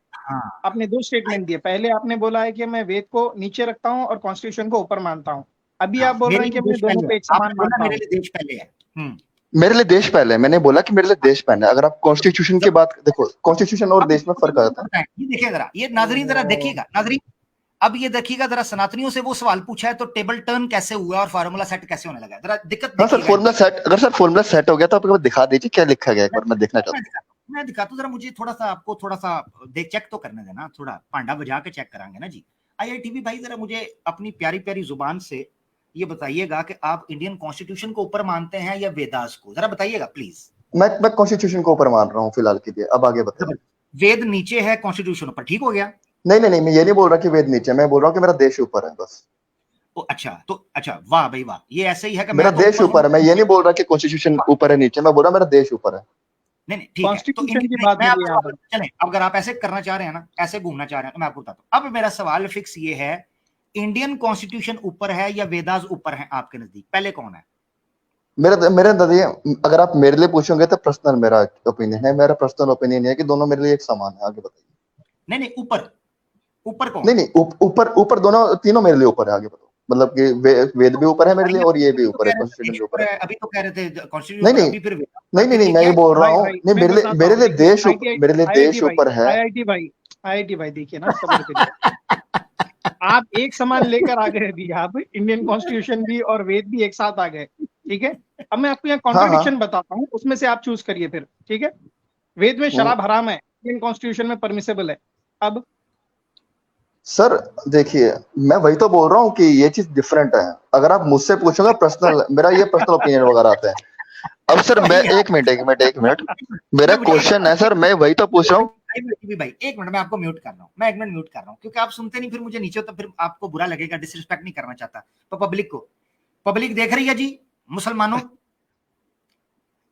S3: आपने दो स्टेटमेंट दिए। पहले आपने बोला है कि मैं वेद को नीचे रखता हूँ और कॉन्स्टिट्यूशन को ऊपर मानता हूँ। अभी आप बोल रहे हैं कि मैं दोनों पे एक समान मानता हूँ।
S1: मेरे लिए देश पहले है।
S4: मेरे लिए देश पहले है। मैंने बोला कि मेरे लिए देश पहले है। अगर आप कॉन्स्टिट्यूशन की बात देखो, कॉन्स्टिट्यूशन और देश में फर्क आता है।
S1: ये देखिए जरा, ये नाजरीन जरा देखिएगा, नाजरीन अब ये देखिएगा जरा, सनातनियों से वो सवाल पूछा है तो टेबल टर्न कैसे हुआ और फार्मूला सेट कैसे होने लगा, जरा दिक्कत।
S4: हाँ सर, फॉर्मूला सेट, अगर सर फॉर्मूला सेट हो गया तो आप एक बार दिखा दीजिए क्या लिखा गया, एक बार मैं देखना चाहता हूँ।
S1: मैं दिखाता हूं जरा, मुझे थोड़ा सा आपको थोड़ा सा देख चेक तो करने देना, थोड़ा पांडा बजा के चेक करांगे ना जी। आईआईटीबी भाई जरा मुझे अपनी प्यारी प्यारी जुबान से ये बताइएगा कि आप इंडियन कॉन्स्टिट्यूशन को ऊपर मानते हैं या वेदास को, जरा बताइएगा प्लीज।
S4: मैं कॉन्स्टिट्यूशन को ऊपर मान रहा हूँ फिलहाल के लिए, अब आगे बताइए।
S1: वेद नीचे है, कॉन्स्टिट्यूशन ऊपर, ठीक हो गया?
S4: नहीं नहीं नहीं, मैं ये नहीं बोल रहा कि वेद नीचे, मैं बोल रहा हूँ कि मेरा देश ऊपर है बस।
S1: तो अच्छा, वाह भाई वाह, ये ऐसे ही है कि
S4: मेरा
S1: मैं तो
S4: देश ऊपर है, मैं ये नहीं बोल रहा कि कॉन्स्टिट्यूशन ऊपर है नीचे, मैं बोल रहा मेरा देश ऊपर है।
S1: नहीं ठीक है, तो
S3: कॉन्स्टिट्यूशन की बात
S1: मैं
S3: हो रही है यहाँ
S1: आपको
S3: पर।
S1: चलें, अब अगर आप ऐसे करना चाह रहे हैं ना, ऐसे घूमना चाह रहे हैं, तो मैं आपको बताता हूं। अब मेरा सवाल फिक्स ये है, इंडियन कॉन्स्टिट्यूशन ऊपर है या वेदास ऊपर है आपके नजदीक, पहले कौन है?
S4: मेरे नजरिए, अगर आप मेरे लिए पूछोगे तो पर्सनल मेरा ओपिनियन है, मेरा पर्सनल ओपिनियन है कि दोनों मेरे लिए एक समान है। आगे बताइए।
S1: नहीं ऊपर, ऊपर कौन?
S4: नहीं नहीं, ऊपर ऊपर दोनों तीनों मेरे लिए ऊपर है। आगे बताओ, मतलब कि वेद भी ऊपर है मेरे लिए और ये भी ऊपर है, कॉन्स्टिट्यूशन भी ऊपर है।
S1: अभी तो कह रहे थे कॉन्स्टिट्यूशन
S4: नहीं
S1: ऊपर,
S4: नहीं
S1: अभी फिर
S4: नहीं नहीं नहीं, मैं ये बोल रहा हूँ, नहीं
S3: मैं बताता
S4: मेरे
S3: हूँ,
S4: लिए
S3: देखिए,
S4: देश मेरे लिए देश ऊपर है।
S3: आईआईटी भाई देखिए ना, सब्र करिए। आप एक समान लेकर आ गए अभी, आप इंडियन कॉन्स्टिट्यूशन भी और वेद भी एक साथ आ गए, ठीक है। अब मैं आपको यहाँ
S4: हाँ
S3: कॉन्ट्रडिक्शन बताता हूँ, उसमें से आप चूज करिए फिर, ठीक है। वेद में शराब हराम है, इंडियन कॉन्स्टिट्यूशन में परमिसेबल है। अब
S4: सर देखिए, मैं वही तो बोल रहा हूँ कि ये चीज डिफरेंट है। अगर आप मुझसे पूछोगे पर्सनल, मेरा ये पर्सनल ओपिनियन वगैरह आता है। अब सर मैं एक मिनट, मेरा क्वेश्चन है सर, मैं वही तो पूछ रहा हूँ।
S1: भाई एक मिनट, मैं आपको म्यूट कर रहा हूँ, मैं एक मिनट म्यूट कर रहा हूँ, क्योंकि आप सुनते नहीं, फिर मुझे नीचे तो फिर आपको बुरा लगेगा, डिसरिस्पेक्ट नहीं करना चाहता। तो पब्लिक देख रही है जी, मुसलमानों,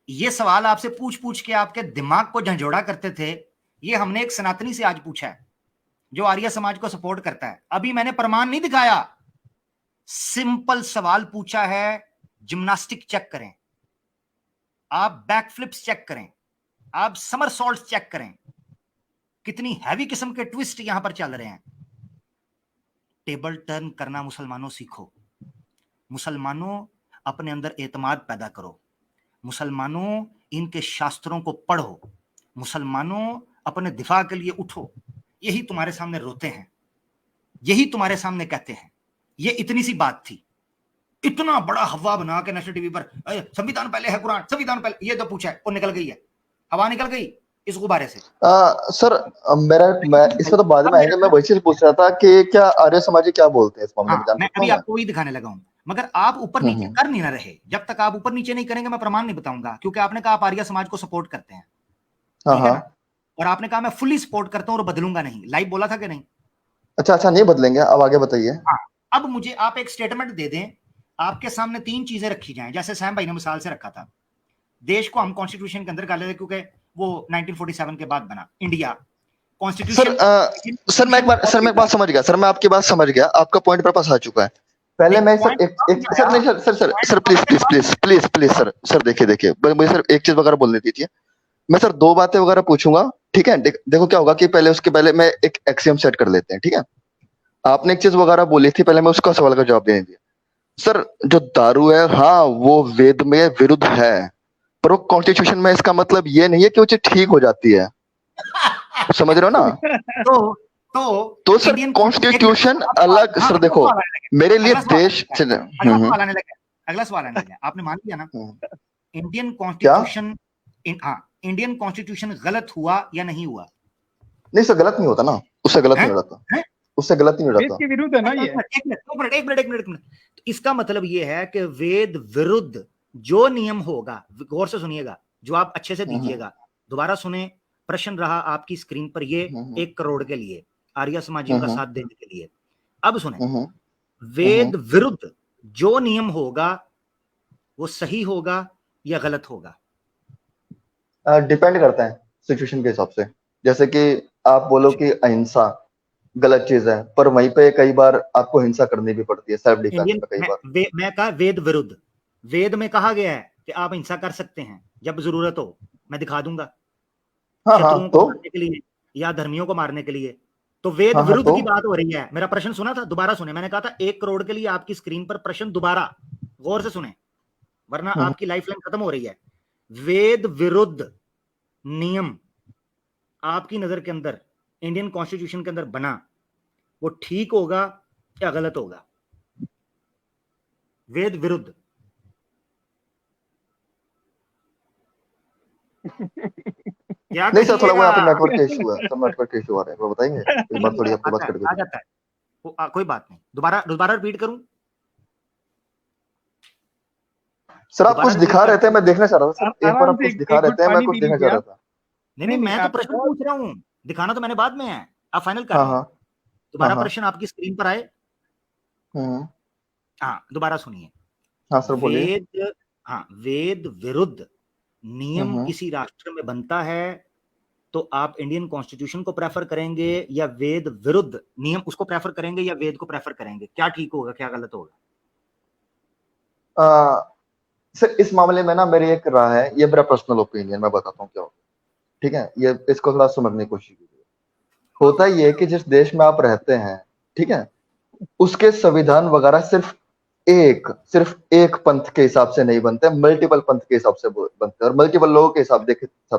S1: ये सवाल आपसे पूछ पूछ के आपके दिमाग को झंझोड़ा करते थे, ये हमने एक सनातनी से आज पूछा है जो आर्य समाज को सपोर्ट करता है। अभी मैंने प्रमाण नहीं दिखाया, सिंपल सवाल पूछा है, जिम्नास्टिक चेक करें आप, बैकफ्लिप्स चेक करें आप, समरसॉल्ट्स चेक करें, कितनी हैवी किस्म के ट्विस्ट यहां पर चल रहे हैं। टेबल टर्न करना मुसलमानों सीखो, मुसलमानों अपने अंदर एतमाद पैदा करो, मुसलमानों इनके शास्त्रों को पढ़ो, मुसलमानों अपने दिफा के लिए उठो। यही तुम्हारे सामने रोते हैं, यही तुम्हारे सामने कहते हैं। ये इतनी सी बात थी, इतना बड़ा हवा बना के नेशनल टीवी पर संविधान पहले है कुरान, संविधान पहले, ये तो पूछा है और निकल गई है, हवा निकल गई इस गुब्बारे से।
S4: सर मैं इसमें तो बाद में आएंगे, मैं वही चीज पूछ रहा था कि क्या आर्य समाजी क्या बोलते हैं इस मामले में, जान
S1: मैं
S4: सकता
S1: अभी
S4: हूं?
S1: आपको वही दिखाने लगा हूं, मगर आप ऊपर नीचे कर नहीं ना रहे। जब तक आप ऊपर नीचे नहीं करेंगे मैं प्रमाण नहीं बताऊंगा, क्योंकि आपने कहा आप आर्य समाज को सपोर्ट करते हैं, ठीक है ना, और आपने कहा मैं फुली सपोर्ट करता हूं और बदलूंगा नहीं, लाइव बोला था कि नहीं?
S4: अच्छा नहीं बदलेंगे, अब आगे बताइए।
S1: अब मुझे आप एक स्टेटमेंट दे दें, आपके सामने तीन चीजें रखी जाएं, जैसे सैम भाई ने मिसाल से रखा था, देश को हम कॉन्स्टिट्यूशन के अंदर डाले थे क्योंकि वो 1947 के बाद बना इंडिया कॉन्स्टिट्यूशन।
S4: सर मैं एक बात समझ गया, सर मैं आपकी बात समझ गया, आपका पॉइंट मेरे पास आ चुका है। पहले मैं सर एक सर नहीं सर प्लीज सर देखिए मुझे सर एक चीज वगैरह बोलने दीजिए। मैं सर दो बातें वगैरह पूछूंगा, ठीक है। देखो क्या होगा कि पहले उसके पहले मैं एक एक्सियम सेट कर लेते हैं, ठीक है। आपने एक चीज वगैरह बोली थी, पहले मैं उसका सवाल का जवाब देने दिया। सर जो दारू है, हाँ वो वेद में विरुद्ध है, पर वो कॉन्स्टिट्यूशन में इसका मतलब ये नहीं है कि वो चीज ठीक हो जाती है, समझ रहे हो ना?
S1: तो
S4: सर कॉन्स्टिट्यूशन अलग। सर देखो मेरे लिए देश
S1: अगला सवाल आने लगा, आपने मान लिया ना इंडियन कॉन्स्टिट्यूशन, इंडियन कॉन्स्टिट्यूशन गलत हुआ या नहीं हुआ?
S4: नहीं सर गलत नहीं होता ना, उससे गलत नहीं हो जाता, उससे गलत नहीं हो
S3: वेद
S4: जाता।
S3: के विरुद्ध है ना ये।
S1: एक मिनट, तो इसका मतलब ये है कि वेद विरुद्ध जो नियम होगा, गौर से सुनिएगा, जो आप अच्छे से दीजिएगा, दोबारा सुने, प्रश्न रहा आपकी स्क्रीन पर, ये 1 करोड़ के लिए, आर्य समाजियों का साथ देने के लिए। अब सुने, वेद विरुद्ध जो नियम होगा वो सही होगा या गलत होगा?
S4: डिपेंड करता है सिचुएशन के हिसाब से। जैसे कि आप बोलो कि अहिंसा गलत चीज है, पर वहीं पे कई बार आपको हिंसा करनी भी पड़ती है सेल्फ डिफेंस में कई बार।
S1: मैं कहा वेद विरुद्ध, वेद में कहा गया है कि आप हिंसा कर सकते हैं जब जरूरत हो, मैं दिखा दूंगा, शत्रुओं को मारने के लिए या धर्मियों को मारने के लिए। तो वेद विरुद्ध की बात हो रही है। मेरा प्रश्न सुना था, दोबारा सुने, मैंने कहा था 1 करोड़ के लिए आपकी स्क्रीन पर प्रश्न, दोबारा गौर से सुने वरना आपकी लाइफलाइन खत्म हो रही है। वेद विरुद्ध नियम आपकी नजर के अंदर इंडियन कॉन्स्टिट्यूशन के अंदर बना, वो ठीक होगा या गलत होगा? वेद विरुद्ध। क्या
S4: नहीं सर, थोड़ा वो यहाँ पे
S1: करिएगा?
S4: नेटवर्क का इशू है, सब नेटवर्क का इशू आ रहा है, वो बताएंगे एक बार, थोड़ी आपकी बात
S1: आता है,
S4: कट
S1: आ
S4: गई।
S1: जाता है, कोई बात नहीं। दोबारा दोबारा रिपीट करूं?
S4: सर आप
S1: दोबारा
S4: कुछ
S1: रिपीट
S4: दिखा रहे
S1: कर?
S4: थे, मैं देखना चाह रहा था सर, एक बार
S3: आराम
S4: आप
S3: से
S4: कुछ दिखा
S3: एक
S4: रहे
S3: घुट
S4: थे, मैं
S3: पानी
S4: कुछ
S3: पी
S4: देखना
S3: लीजिए
S4: चाह रहा
S3: आप।
S4: था।
S1: नहीं
S3: नहीं
S1: नहीं,
S3: नहीं
S1: मैं तो
S3: आप
S1: प्रश्न पूछ रहा हूँ, दिखाना तो मैंने बाद में है, आप फाइनल कर
S4: हाँ
S1: लें।
S4: हाँ
S1: दोबारा
S4: हाँ
S1: प्रश्न आपकी स्क्रीन पर आए।
S4: हम्म,
S1: हाँ, दोबारा सुनिए।
S4: हाँ सर बोलिए।
S1: वेद, हाँ, वेद विरुद्ध नियम
S4: हम्म,
S1: किसी राष्ट्र में बनता है तो आप इंडियन कॉन्स्टिट्यूशन को प्रेफर करेंगे या वेद विरुद्ध नियम उसको प्रेफर करेंगे या वेद को प्रेफर करेंगे? क्या ठीक होगा, क्या गलत होगा?
S4: सर इस मामले में ना मेरी एक राय है, ये मेरा पर्सनल ओपिनियन, मैं बताता हूँ क्या होता है, ठीक है, ये इसको थोड़ा समझने की कोशिश कीजिए। होता ये है कि जिस देश में आप रहते हैं, ठीक है, उसके संविधान वगैरह सिर्फ एक पंथ के हिसाब से नहीं बनते, मल्टीपल पंथ के हिसाब से बनते हैं, और मल्टीपल लोगों के हिसाब से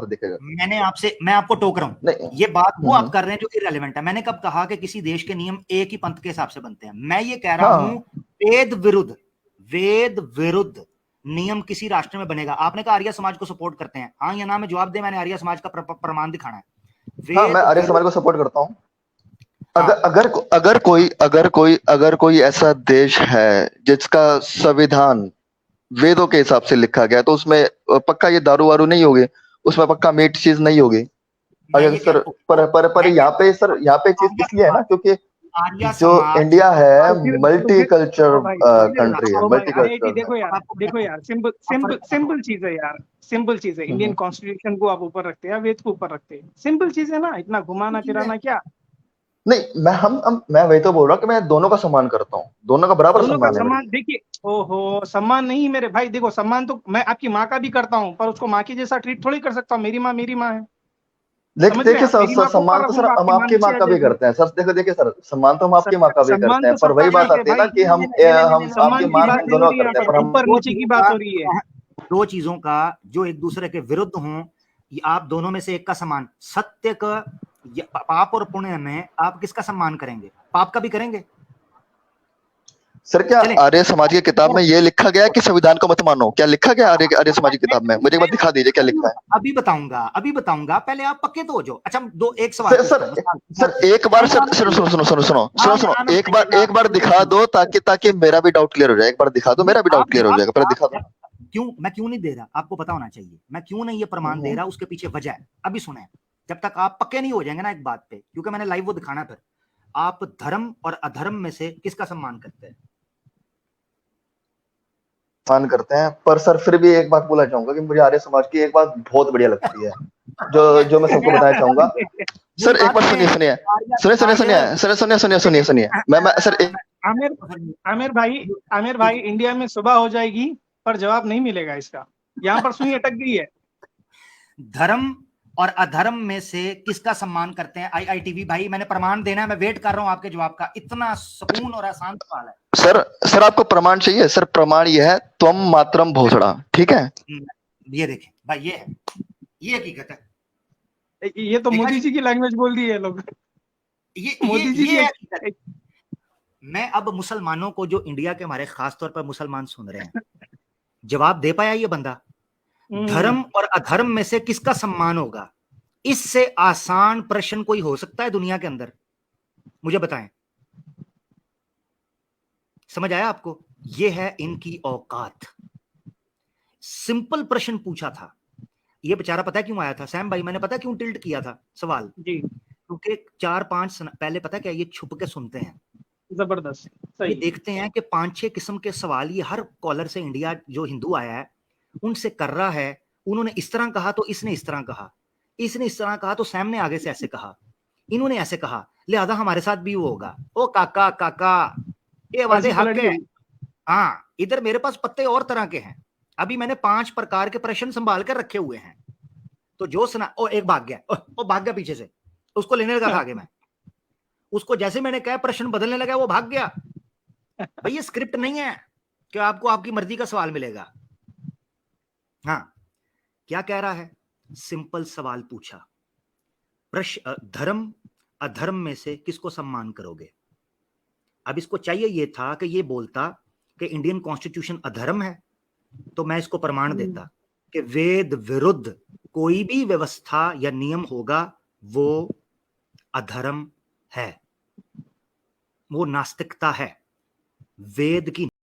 S4: देखे जाते
S1: मैं आपको टोक रहा हूं,
S4: नहीं।
S1: ये बात वो आप
S4: हम्म,
S1: कर रहे हैं जो इररिलेवेंट है। मैंने कब कहा कि किसी देश के नियम एक ही पंथ के हिसाब से बनते हैं? मैं ये कह रहा हूं
S4: हाँ
S1: वेद विरुद्ध नियम किसी राष्ट्र में बनेगा। आपने कहा आर्य समाज को सपोर्ट करते हैं, हाँ या ना में जवाब दे, मैंने आर्य समाज का प्रमाण दिखाना है।
S4: हाँ, मैं
S1: वेद
S4: आर्य समाज
S1: विरुद्ध,
S4: को सपोर्ट करता हूँ।
S1: हाँ,
S4: अगर कोई ऐसा देश है जिसका संविधान वेदों के हिसाब से लिखा गया है, तो उसमें पक्का ये दारू वारू नहीं होगी, उसमें पक्का मीठ चीज नहीं होगी।
S1: मैं
S4: अगर
S1: ये
S4: सर,
S1: कह
S4: पर
S1: मैं
S4: यहाँ
S1: कहता
S4: पे सर, यहाँ पे चीज
S1: आर्य
S4: इसलिए है ना,
S1: समाज,
S4: क्योंकि
S1: आर्य
S4: जो
S1: समाज,
S4: इंडिया है
S3: तो
S4: मल्टी
S3: फिर
S4: कल्चर
S3: ओ भाई
S4: कंट्री है,
S3: ओ भाई
S4: मल्टी
S3: आईआईटी
S4: कल्चर है।
S3: देखो
S1: अब
S3: यार सिंपल
S1: अब
S3: सिंपल
S1: फर्क बताता हूं।
S3: सिंपल चीज है यार, सिंपल चीज है। इंडियन
S4: हम्म।
S3: कॉन्स्टिट्यूशन को आप ऊपर रखते हैं या वेद को ऊपर रखते हैं? सिंपल चीज है ना, इतना घुमाना
S1: चीज है,
S3: फिराना क्या।
S4: नहीं, मैं वही तो बोल रहा हूँ कि मैं दोनों का सम्मान करता हूँ, दोनों का बराबर
S3: दोनों का
S4: सम्मान है मेरे
S3: सम्मान
S4: लिए।
S3: देखिए, ओहो सम्मान नहीं मेरे भाई, देखो सम्मान तो मैं आपकी माँ का भी करता हूँ, पर उसको माँ की जैसा ट्रीट थोड़ी कर सकता हूँ। मेरी माँ है, समझ रहे हैं
S4: देखिए
S3: आप, मेरी माँ को
S4: सम्मान
S3: ऊपर
S4: तो सर
S3: रखूंगा,
S4: हम
S3: आपकी माँ
S4: आपकी माँ
S3: नीचे आ
S4: का भी
S3: जाएगी।
S4: करते हैं सर, देखिए सर, सम्मान तो हम आपकी माँ का भी करते
S3: सम्मान
S4: हैं,
S3: तो
S4: पर
S3: सबका
S4: वही बात
S3: राइट है
S4: आती है
S3: भाई,
S4: ना कि हम आपकी
S3: सम्मान की
S4: माँ
S3: बात
S4: की
S3: नहीं हो
S4: दोनों
S3: रही है यहाँ
S4: करते हैं,
S3: पर,
S4: पर हम
S3: ऊपर
S1: दो
S3: नीचे की
S1: चीजों
S3: बात
S1: का
S3: हो रही है।
S1: दो चीजों का जो एक दूसरे के विरुद्ध हों, ये आप दोनों में से एक का सम्मान, सत्य का, पाप और पुण्य में आप किसका सम्मान करेंगे? पाप का भी करेंगे?
S4: सर क्या
S1: चलें,
S4: आर्य समाज की किताब में ये लिखा गया है कि संविधान को मत मानो? क्या लिखा गया आर्य समाज की किताब में? मुझे एक बार दिखा दीजिए क्या लिखा है।
S1: अभी बताऊंगा, पहले आप पक्के तो हो जाओ। अच्छा, दो एक सवाल
S4: सर
S1: पूछता
S4: सर
S1: हूँ,
S4: सर एक बार सर, सुनो, एक बार दिखा दो, ताकि मेरा भी डाउट क्लियर हो जाए। एक बार दिखा दो, मेरा भी डाउट क्लियर हो जाएगा, पहले दिखा दो।
S1: मैं क्यों नहीं दे रहा, आपको पता होना चाहिए मैं क्यों नहीं ये प्रमाण दे
S4: हम्म,
S1: रहा, उसके पीछे वजह है। अभी सुने, जब तक आप पक्के नहीं हो जाएंगे ना एक बात पे, क्योंकि मैंने लाइव वो दिखाना है, फिर आप धर्म और अधर्म में से किसका सम्मान करते हैं?
S4: मान करते हैं, पर सर फिर भी एक बात बोलना चाहूंगा कि मुझे आर्य समाज की एक बात बहुत बढ़िया लगती है, जो मैं सबको बताना चाहूंगा।
S1: मेरी
S4: सर एक
S1: बात
S4: बार
S1: सुने,
S4: सुनिए, मैं सर
S3: आमिर आमिर भाई इंडिया में सुबह हो जाएगी पर जवाब नहीं मिलेगा इसका, यहाँ पर सुई अटक गई है।
S1: धर्म और अधर्म में से किसका सम्मान करते हैं? आईआईटीवी भाई, मैंने प्रमाण देना है, मैं वेट कर रहा हूं आपके जवाब का। इतना सुकून और आसान सवाल है।
S4: सर आपको प्रमाण चाहिए? सर प्रमाण ये है, त्वम मात्रम भोसड़ा, ठीक है।
S1: ये देखें भाई, ये है, ये हकीकत है।
S3: ये तो
S1: देखा
S3: मोदी
S1: जी,
S3: जी की लैंग्वेज बोल दी है लोग, मोदी जी
S1: ये
S3: की।
S1: हकीकत है। मैं अब मुसलमानों को, जो इंडिया के हमारे खास तौर पर मुसलमान सुन रहे हैं, जवाब दे पाया ये बंदा? धर्म और अधर्म में से किसका सम्मान होगा? इससे आसान प्रश्न कोई हो सकता है दुनिया के अंदर? मुझे बताएं, समझ आया आपको? ये है इनकी औकात। सिंपल प्रश्न पूछा था, ये बेचारा पता है क्यों आया था सैम भाई? मैंने पता क्यों टिल्ट किया था सवाल?
S3: जी
S1: क्योंकि 4-5 पहले पता क्या, ये छुप के सुनते हैं,
S3: जबरदस्त,
S1: ये
S3: सही।
S1: देखते हैं कि 5-6 किस्म के सवाल ये हर कॉलर से, इंडिया जो हिंदू आया है उनसे कर रहा है। उन्होंने इस तरह कहा तो इसने इस तरह कहा, इसने इस तरह कहा तो सैम ने आगे से ऐसे कहा, इन्होंने ऐसे कहा, लिहाजा हमारे साथ भी वो होगा। ओ काका काका, ये वादे
S3: बाजी
S1: हक
S3: पलट
S1: है।
S3: गई।
S1: हाँ, इधर मेरे पास पत्ते और तरह के हैं। अभी मैंने 5 प्रकार के प्रश्न संभाल कर रखे हुए हैं। तो जो सुना, ओ एक भाग गया, ओ भाग गया पीछे से, उसको लेने लगा था आगे मैं, उसको जैसे मैंने कहा प्रश्न बदलने लगा, वो भाग गया। भाई ये स्क्रिप्ट नहीं है कि आपको आपकी मर्जी का सवाल मिलेगा। हाँ, क्या कह रहा है? सिंपल सवाल पूछा, प्रश्न, धर्म अधर्म में से किसको सम्मान करोगे? अब इसको चाहिए ये था कि ये बोलता कि इंडियन कॉन्स्टिट्यूशन अधर्म है, तो मैं इसको प्रमाण देता कि वेद विरुद्ध कोई भी व्यवस्था या नियम होगा वो अधर्म है, वो नास्तिकता है। वेद की